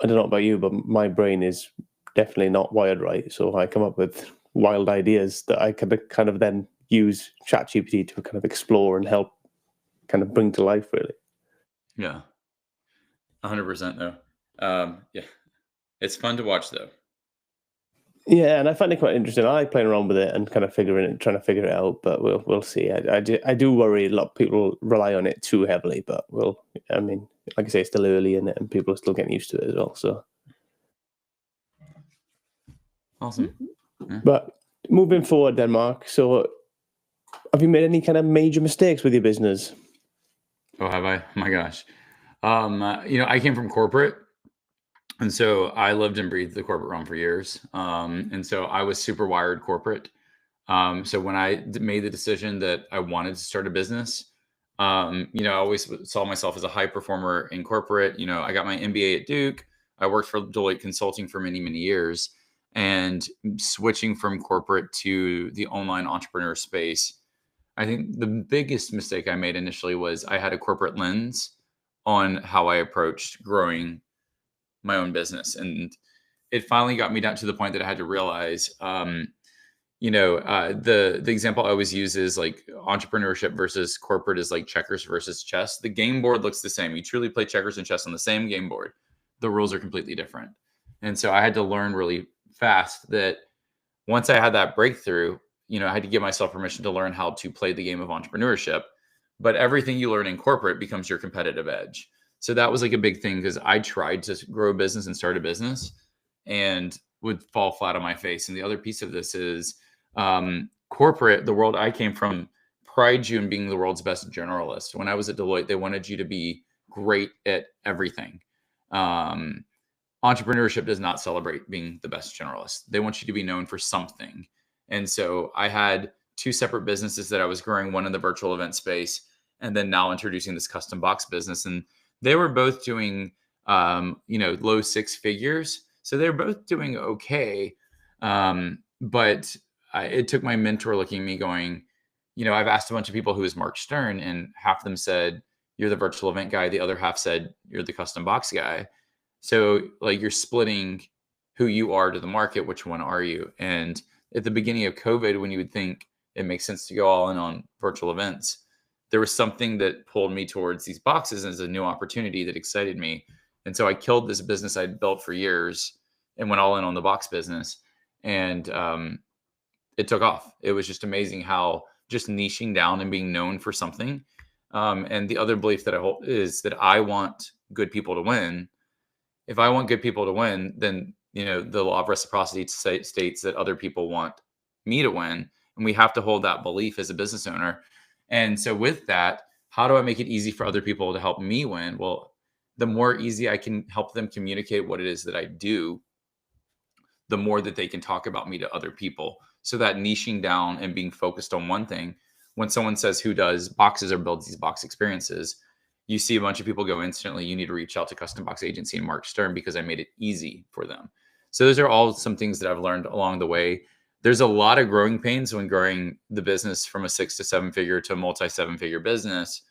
I don't know about you, but my brain is definitely not wired right. So I come up with wild ideas that I could kind of then use ChatGPT to kind of explore and help kind of bring to life, really. Yeah, 100% though. Yeah, it's fun to watch though. Yeah, and I find it quite interesting. I like playing around with it and kind of trying to figure it out. But we'll see. I do worry a lot of people rely on it too heavily. But I mean, like I say, it's still early in it, and people are still getting used to it as well. So, Awesome. Yeah. but moving forward, then, Mark. So, have you made any kind of major mistakes with your business? Oh, have I? Oh my gosh. I came from corporate. And so I lived and breathed the corporate realm for years. And so I was super wired corporate. So when I made the decision that I wanted to start a business, I always saw myself as a high performer in corporate. I got my MBA at Duke. I worked for Deloitte Consulting for many, many years. And switching from corporate to the online entrepreneur space, I think the biggest mistake I made initially was I had a corporate lens on how I approached growing my own business. And it finally got me down to the point that I had to realize, the example I always use is like entrepreneurship versus corporate is like checkers versus chess. The game board looks the same. You truly play checkers and chess on the same game board. The rules are completely different. And so I had to learn really fast that once I had that breakthrough, I had to give myself permission to learn how to play the game of entrepreneurship. But everything you learn in corporate becomes your competitive edge. So that was like a big thing because I tried to grow a business and start a business and would fall flat on my face. And the other piece of this is corporate, the world I came from, prides you in being the world's best generalist. When I was at Deloitte, they wanted you to be great at everything. Um, Entrepreneurship does not celebrate being the best generalist. They want you to be known for something. And so I had two separate businesses that I was growing, one in the virtual event space, and then now introducing this custom box business. And they were both doing, low six figures. So they're both doing okay. But it took my mentor looking at me going, I've asked a bunch of people who is Mark Stern, and half of them said, you're the virtual event guy. The other half said, you're the custom box guy. So like you're splitting who you are to the market, which one are you? And at the beginning of COVID, when you would think it makes sense to go all in on virtual events, there was something that pulled me towards these boxes as a new opportunity that excited me. And so I killed this business I'd built for years and went all in on the box business. And it took off. It was just amazing how just niching down and being known for something. And the other belief that I hold is that I want good people to win. If I want good people to win, then the law of reciprocity states that other people want me to win, and we have to hold that belief as a business owner. And so with that, how do I make it easy for other people to help me win? Well, the more easy I can help them communicate what it is that I do, the more that they can talk about me to other people. So that niching down and being focused on one thing, when someone says who does boxes or builds these box experiences, you see a bunch of people go instantly, you need to reach out to Custom Box Agency and Mark Stern because I made it easy for them. So those are all some things that I've learned along the way. There's a lot of growing pains when growing the business from a 6 to 7 figure to a multi 7-figure business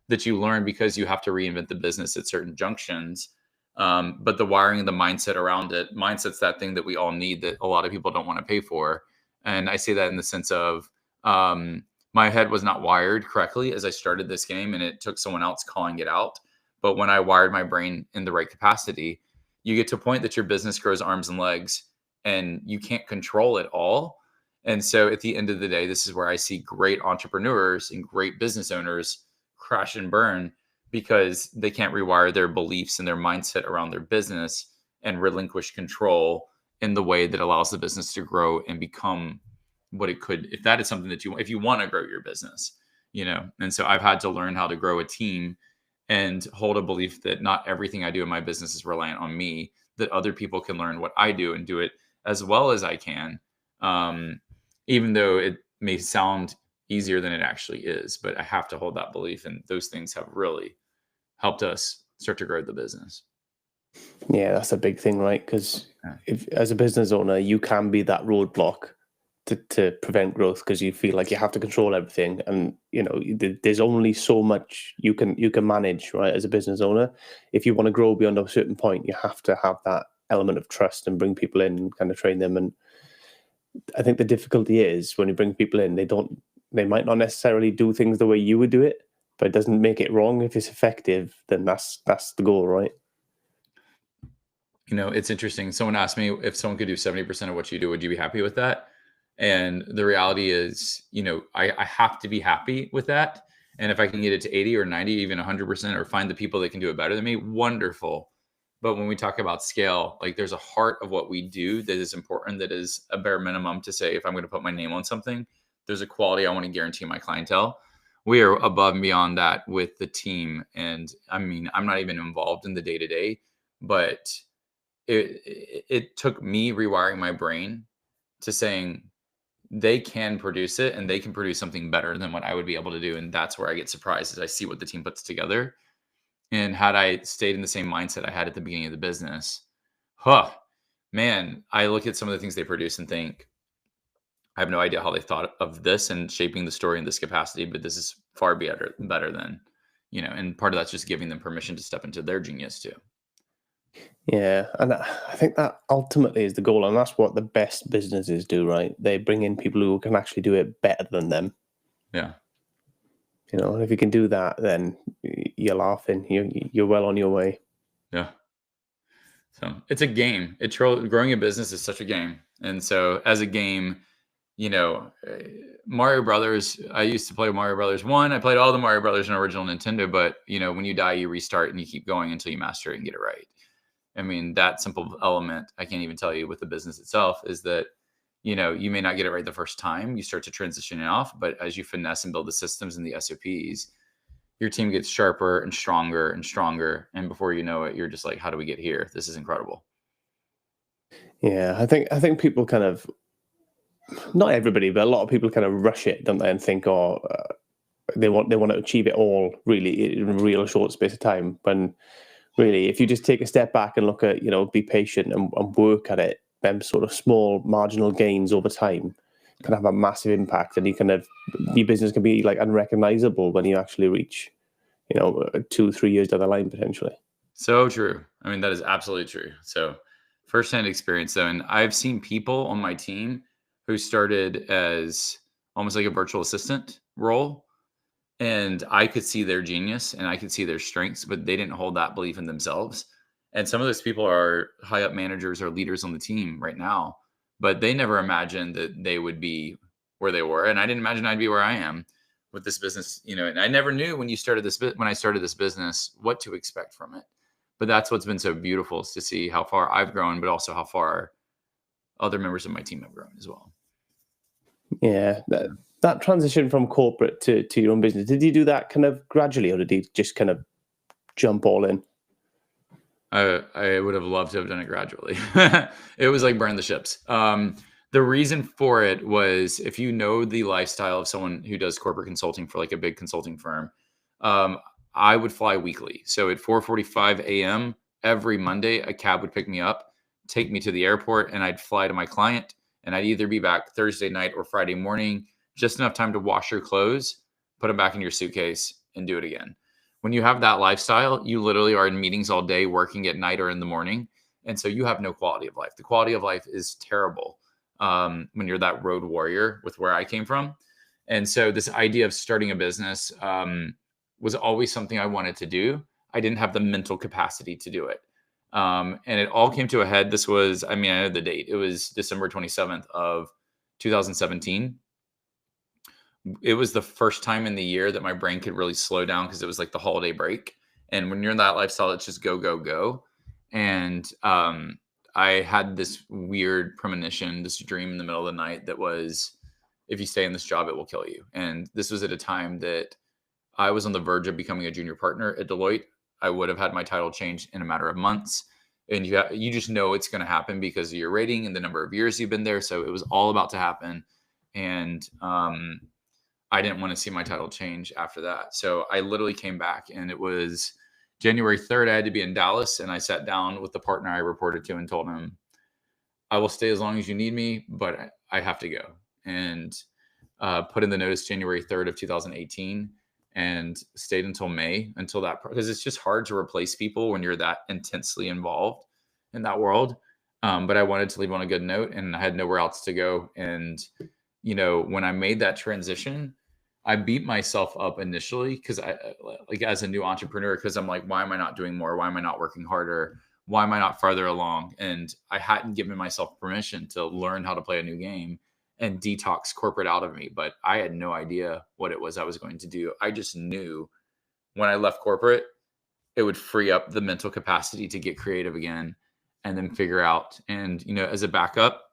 that you learn because you have to reinvent the business at certain junctions. But the wiring and the mindset around it, mindset's that thing that we all need that a lot of people don't want to pay for. And I say that in the sense of my head was not wired correctly as I started this game, and it took someone else calling it out. But when I wired my brain in the right capacity, you get to a point that your business grows arms and legs and you can't control it all. And so at the end of the day, this is where I see great entrepreneurs and great business owners crash and burn because they can't rewire their beliefs and their mindset around their business and relinquish control in the way that allows the business to grow and become what it could, if that is something that if you want to grow your business, And so I've had to learn how to grow a team and hold a belief that not everything I do in my business is reliant on me, that other people can learn what I do and do it as well as I can. even though it may sound easier than it actually is. But I have to hold that belief, and those things have really helped us start to grow the business. Yeah, that's a big thing, right? Because Yeah. if, as a business owner, you can be that roadblock to prevent growth because you feel like you have to control everything, and there's only so much you can manage, right? As a business owner, if you want to grow beyond a certain point, you have to have that element of trust and bring people in and kind of train them. And I think the difficulty is when you bring people in, they might not necessarily do things the way you would do it, but it doesn't make it wrong. If it's effective, then that's the goal, right? It's interesting. Someone asked me if someone could do 70% of what you do, would you be happy with that? And the reality is, I have to be happy with that. And if I can get it to 80 or 90, even 100%, or find the people that can do it better than me, wonderful. But when we talk about scale, like there's a heart of what we do that is important, that is a bare minimum to say, if I'm going to put my name on something, there's a quality I want to guarantee my clientele. We are above and beyond that with the team. And I mean, I'm not even involved in the day to day, but it took me rewiring my brain to saying they can produce it and they can produce something better than what I would be able to do. And that's where I get surprised as I see what the team puts together. And had I stayed in the same mindset I had at the beginning of the business, man, I look at some of the things they produce and think, I have no idea how they thought of this and shaping the story in this capacity, but this is far better than, and part of that's just giving them permission to step into their genius too. Yeah, and I think that ultimately is the goal, and that's what the best businesses do, right? They bring in people who can actually do it better than them. Yeah. And if you can do that, then you're laughing. You're well on your way. Yeah. So it's a game. Growing a business is such a game. And so as a game, Mario Brothers, I used to play Mario Brothers 1. I played all the Mario Brothers in original Nintendo, but when you die, you restart and you keep going until you master it and get it right. I mean, that simple element, I can't even tell you with the business itself, is that, you may not get it right the first time. You start to transition it off, but as you finesse and build the systems and the SOPs, your team gets sharper and stronger and stronger. And before you know it, you're just like, how do we get here? This is incredible. Yeah, I think people kind of, not everybody, but a lot of people kind of rush it, don't they? And think, they want to achieve it all really in a real short space of time. When really, if you just take a step back and look at, be patient and work at it, them sort of small marginal gains over time can have a massive impact, and your business can be like unrecognizable when you actually reach, 2-3 years down the line potentially. So true. I mean, that is absolutely true. So firsthand experience though. And I've seen people on my team who started as almost like a virtual assistant role. And I could see their genius and I could see their strengths, but they didn't hold that belief in themselves. And some of those people are high up managers or leaders on the team right now, but they never imagined that they would be where they were. And I didn't imagine I'd be where I am with this business, and I never knew when I started this business, what to expect from it. But that's what's been so beautiful, is to see how far I've grown, but also how far other members of my team have grown as well. Yeah, that transition from corporate to your own business, did you do that kind of gradually, or did you just kind of jump all in? I would have loved to have done it gradually. It was like burn the ships. The reason for it was, if you know the lifestyle of someone who does corporate consulting for like a big consulting firm, um, I would fly weekly. So at 4:45 a.m. every Monday, a cab would pick me up, take me to the airport, and I'd fly to my client. And I'd either be back Thursday night or Friday morning, just enough time to wash your clothes, put them back in your suitcase, and do it again. When you have that lifestyle, you literally are in meetings all day, working at night or in the morning. And so you have no quality of life. The quality of life is terrible when you're that road warrior with where I came from. And so this idea of starting a business was always something I wanted to do. I didn't have the mental capacity to do it. And it all came to a head. I know the date. It was December 27th of 2017. It was the first time in the year that my brain could really slow down, because it was like the holiday break. And when you're in that lifestyle, it's just go, go, go. And I had this weird premonition, this dream in the middle of the night that was, if you stay in this job, it will kill you. And this was at a time that I was on the verge of becoming a junior partner at Deloitte. I would have had my title changed in a matter of months. and you just know it's going to happen because of your rating and the number of years you've been there. So it was all about to happen. And I didn't want to see my title change after that. So I literally came back, and it was January 3rd. I had to be in Dallas, and I sat down with the partner I reported to and told him, I will stay as long as you need me, but I have to go. And put in the notice January 3rd of 2018, and stayed until May, until that, because it's just hard to replace people when you're that intensely involved in that world. But I wanted to leave on a good note, and I had nowhere else to go. And, when I made that transition, I beat myself up initially because like as a new entrepreneur, because I'm like, why am I not doing more? Why am I not working harder? Why am I not farther along? And I hadn't given myself permission to learn how to play a new game and detox corporate out of me. But I had no idea what it was I was going to do. I just knew when I left corporate, it would free up the mental capacity to get creative again and then figure out. And, as a backup,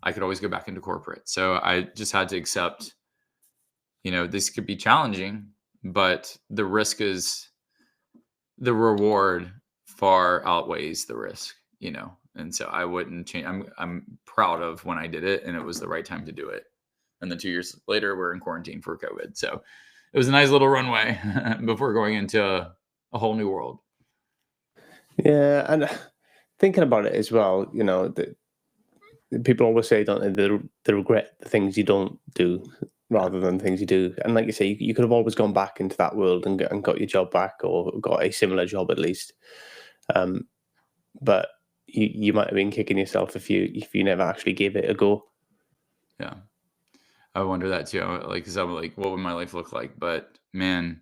I could always go back into corporate. So I just had to accept, this could be challenging, but the reward far outweighs the risk, and so I wouldn't change. I'm proud of when I did it, and it was the right time to do it. And then 2 years later, we're in quarantine for COVID. So it was a nice little runway before going into a whole new world. Yeah, and thinking about it as well, people always say, don't they regret the things you don't do rather than things you do. And like you say, you could have always gone back into that world and got your job back, or got a similar job at least. But you might have been kicking yourself if you never actually gave it a go. Yeah, I wonder that too. Because I'm like, what would my life look like? But man,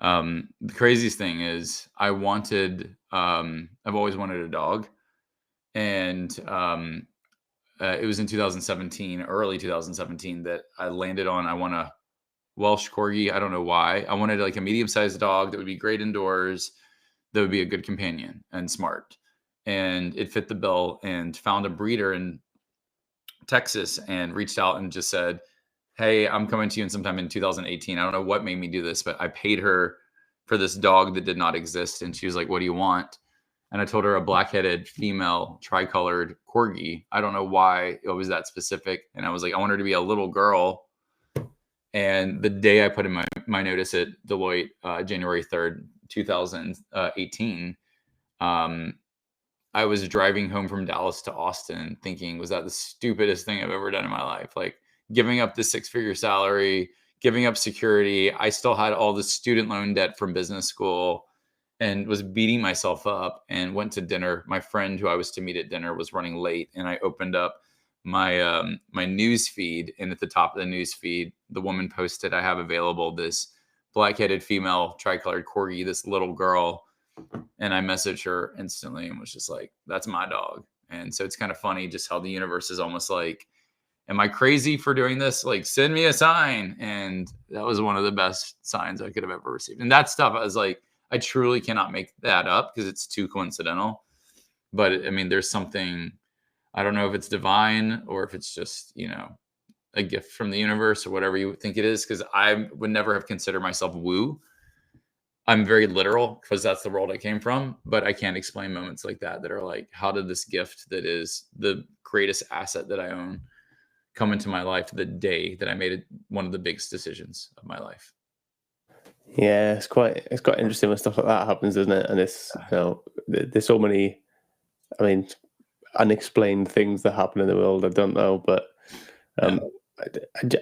the craziest thing is I've always wanted a dog, and it was in 2017, early 2017, that I landed on, I want a Welsh Corgi. I don't know why. I wanted like a medium-sized dog that would be great indoors, that would be a good companion and smart. And it fit the bill, and found a breeder in Texas and reached out and just said, hey, I'm coming to you in sometime in 2018. I don't know what made me do this, but I paid her for this dog that did not exist. And she was like, what do you want? And I told her a black-headed female tricolored corgi. I don't know why it was that specific. And I was like, I want her to be a little girl. And the day I put in my notice at Deloitte, January 3rd, 2018, I was driving home from Dallas to Austin thinking, was that the stupidest thing I've ever done in my life? Like, giving up the 6-figure salary, giving up security. I still had all the student loan debt from business school, and was beating myself up, and went to dinner. My friend who I was to meet at dinner was running late, and I opened up my my news feed, and at the top of the news feed, the woman posted, I have available this black-headed female tricolored corgi, this little girl. And I messaged her instantly and was just like, that's my dog. And so it's kind of funny just how the universe is almost like, am I crazy for doing this? Like, send me a sign. And that was one of the best signs I could have ever received. And that stuff, I was like, I truly cannot make that up because it's too coincidental. But I mean, there's something, I don't know if it's divine or if it's just, a gift from the universe or whatever you think it is. Because I would never have considered myself woo. I'm very literal because that's the world I came from, but I can't explain moments like that are like, how did this gift that is the greatest asset that I own come into my life the day that I made it one of the biggest decisions of my life? Yeah, it's quite interesting when stuff like that happens, isn't it? And it's there's so many, I mean, unexplained things that happen in the world. I don't know, but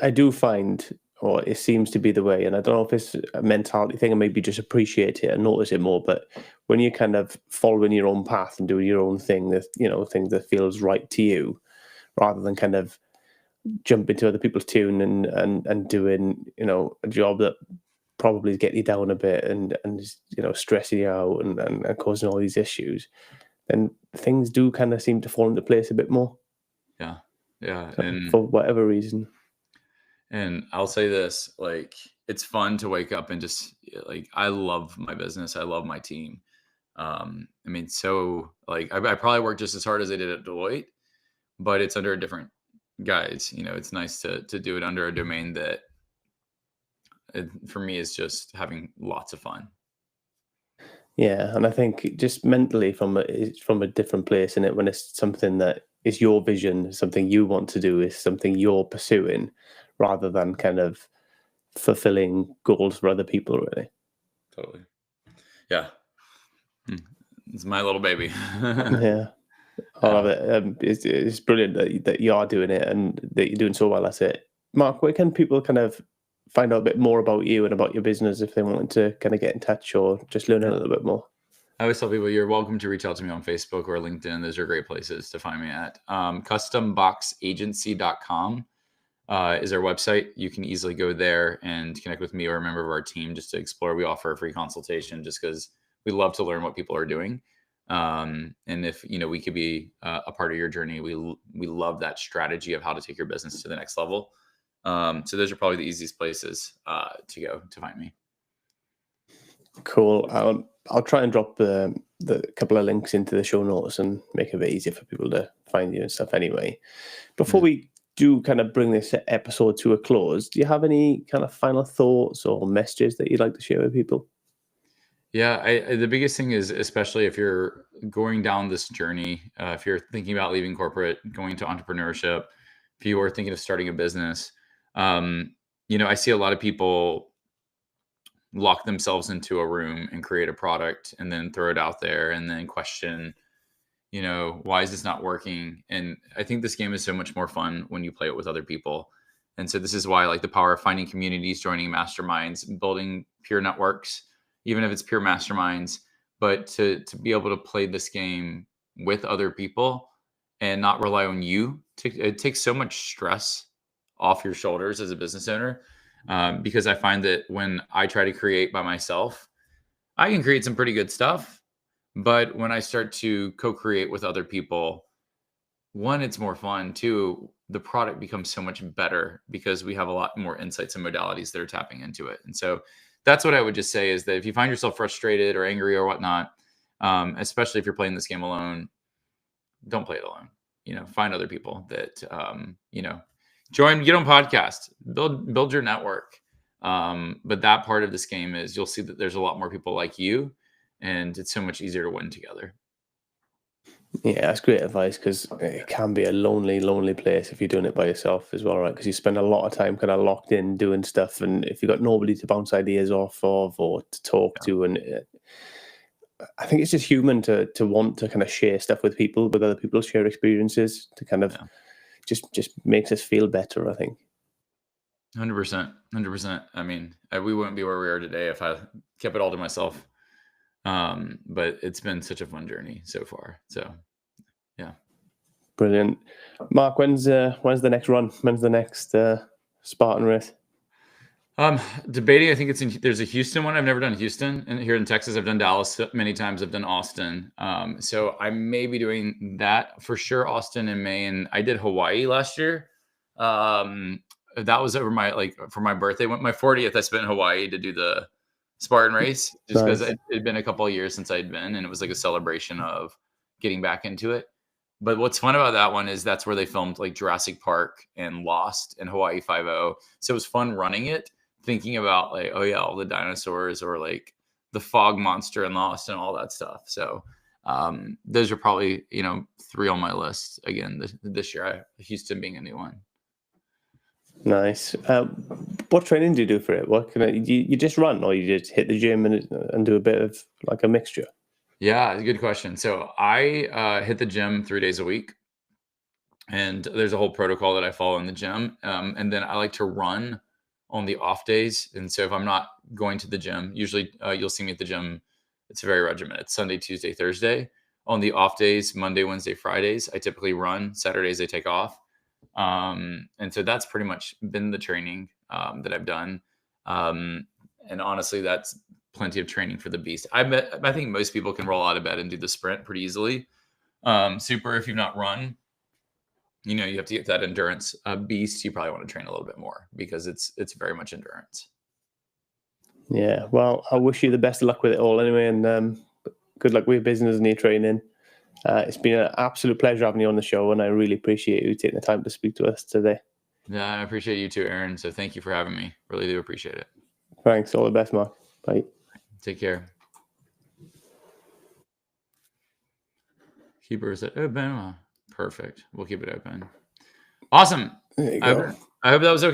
I do find, or it seems to be the way, and I don't know if it's a mentality thing or maybe just appreciate it and notice it more, but when you're kind of following your own path and doing your own thing, that thing that feels right to you, rather than kind of jump into other people's tune and doing a job that probably is getting you down a bit and stressing you out and causing all these issues, then things do kind of seem to fall into place a bit more. Yeah. Yeah. For whatever reason. And I'll say this, like, it's fun to wake up and just like, I love my business. I love my team. I mean, so like, I probably work just as hard as I did at Deloitte, but it's under a different guise. It's nice to do it under a domain that for me is just having lots of fun. Yeah, and I think just mentally it's from a different place in it when it's something that is your vision, something you want to do, is something you're pursuing, rather than kind of fulfilling goals for other people. Really, Totally. Yeah. Hmm. It's my little baby. yeah, I love Yeah. it. It's brilliant that you are doing it and that you're doing so well at it. Mark, where can people kind of find out a bit more about you and about your business if they wanted to kind of get in touch or just learn a little bit more? I always tell people you're welcome to reach out to me on Facebook or LinkedIn. Those are great places to find me at. Customboxagency.com is our website. You can easily go there and connect with me or a member of our team just to explore. We offer a free consultation just because we love to learn what people are doing. And if we could be a part of your journey, we love that strategy of how to take your business to the next level. So those are probably the easiest places to go to find me. Cool. I'll try and drop the couple of links into the show notes and make it a bit easier for people to find you and stuff anyway. Before we do kind of bring this episode to a close, do you have any kind of final thoughts or messages that you'd like to share with people? Yeah, the biggest thing is, especially if you're going down this journey, if you're thinking about leaving corporate, going to entrepreneurship, if you are thinking of starting a business, I see a lot of people lock themselves into a room and create a product and then throw it out there and then question, why is this not working? And I think this game is so much more fun when you play it with other people. And so this is why I like the power of finding communities, joining masterminds, building peer networks, even if it's peer masterminds, but to be able to play this game with other people and not rely on you. It takes so much stress off your shoulders as a business owner. Because I find that when I try to create by myself, I can create some pretty good stuff. But when I start to co-create with other people, one, it's more fun. Two, the product becomes so much better because we have a lot more insights and modalities that are tapping into it. And so that's what I would just say is that if you find yourself frustrated or angry or whatnot, especially if you're playing this game alone, don't play it alone. Find other people that join, get on podcast, build your network. But that part of this game is you'll see that there's a lot more people like you, and it's so much easier to win together. Yeah, that's great advice because it can be a lonely, lonely place if you're doing it by yourself as well, right? Because you spend a lot of time kind of locked in doing stuff, and if you've got nobody to bounce ideas off of or to talk to, and I think it's just human to want to kind of share stuff with people, with other people, share experiences to kind of Yeah. just makes us feel better, I think. 100%. 100%. I mean, we wouldn't be where we are today if I kept it all to myself. But it's been such a fun journey so far. So, yeah. Brilliant. Mark, when's the next run? When's the next Spartan race? Debating. I think there's a Houston one. I've never done Houston, and here in Texas, I've done Dallas many times. I've done Austin. So I may be doing that for sure. Austin in May, and I did Hawaii last year. That was over for my birthday. My 40th, I spent in Hawaii to do the Spartan race, just because Nice. it'd been a couple of years since I'd been, and it was like a celebration of getting back into it. But what's fun about that one is that's where they filmed like Jurassic Park and Lost and Hawaii 5.0. So it was fun running it, thinking about like, oh yeah, all the dinosaurs or like the fog monster and Lost and all that stuff. So those are probably, three on my list again this year, Houston being a new one. Nice. What training do you do for it? What you just run, or you just hit the gym and do a bit of like a mixture? Yeah, good question. So I hit the gym 3 days a week, and there's a whole protocol that I follow in the gym. And then I like to run on the off days. And so if I'm not going to the gym, usually you'll see me at the gym. It's very regimented. It's Sunday, Tuesday, Thursday. On the off days, Monday, Wednesday, Fridays, I typically run. Saturdays, I take off. And so that's pretty much been the training that I've done. And honestly, that's plenty of training for the beast. I think most people can roll out of bed and do the sprint pretty easily. Super if you've not run. You have to get that endurance beast. You probably want to train a little bit more because it's very much endurance. Yeah. Well, I wish you the best of luck with it all anyway, and good luck with your business and your training. It's been an absolute pleasure having you on the show, and I really appreciate you taking the time to speak to us today. Yeah, I appreciate you too, Aaron. So thank you for having me. Really do appreciate it. Thanks. All the best, Mark. Bye. Take care. Keep it open. Perfect. We'll keep it open. Awesome. There you I go. hope, I hope that was okay.